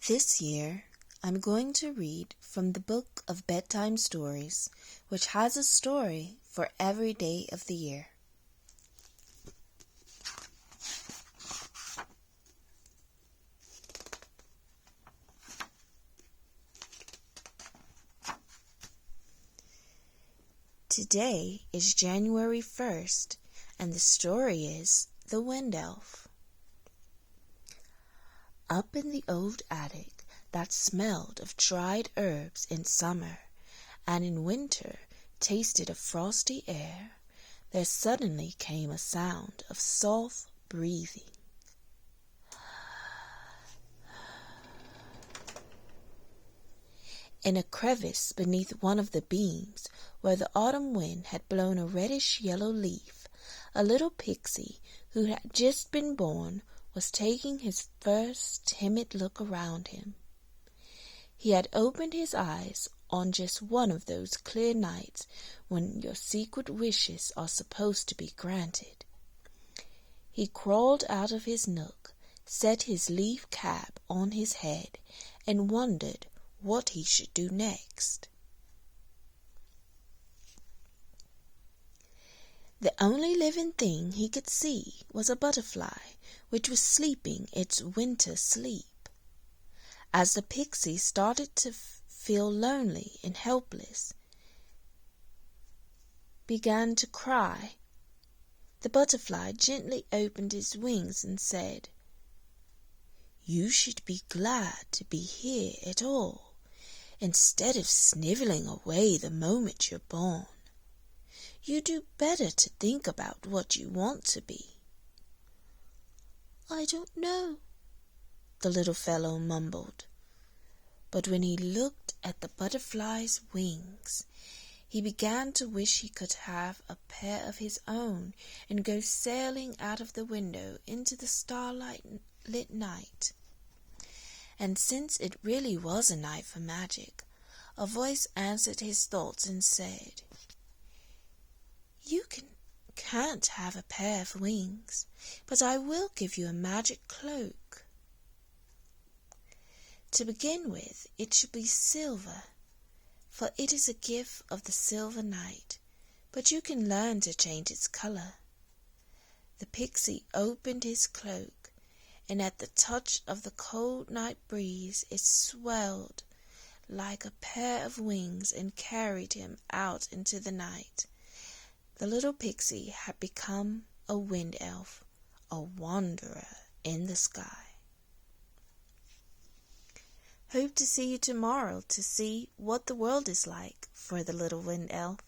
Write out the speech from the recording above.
This year, I'm going to read from the Book of Bedtime Stories, which has a story for every day of the year. Today is January 1st, and the story is The Wind Elf. Up in the old attic that smelled of dried herbs in summer, and in winter tasted of frosty air, there suddenly came a sound of soft breathing. In a crevice beneath one of the beams, where the autumn wind had blown a reddish-yellow leaf, a little pixie who had just been born was taking his first timid look around him. He had opened his eyes on just one of those clear nights when your secret wishes are supposed to be granted. He crawled out of his nook, set his leaf cap on his head, and wondered what he should do next. The only living thing he could see was a butterfly, which was sleeping its winter sleep. As the pixie started to feel lonely and helpless, began to cry, the butterfly gently opened his wings and said, "You should be glad to be here at all, instead of sniveling away the moment you're born. You do better to think about what you want to be." "I don't know," the little fellow mumbled. But when he looked at the butterfly's wings, he began to wish he could have a pair of his own and go sailing out of the window into the starlight-lit night. And since it really was a night for magic, a voice answered his thoughts and said, "You can't have a pair of wings, but I will give you a magic cloak. To begin with, it should be silver, for it is a gift of the silver night, but you can learn to change its color." The pixie opened his cloak, and at the touch of the cold night breeze it swelled like a pair of wings and carried him out into the night. The little pixie had become a wind elf, a wanderer in the sky. Hope to see you tomorrow to see what the world is like for the little wind elf.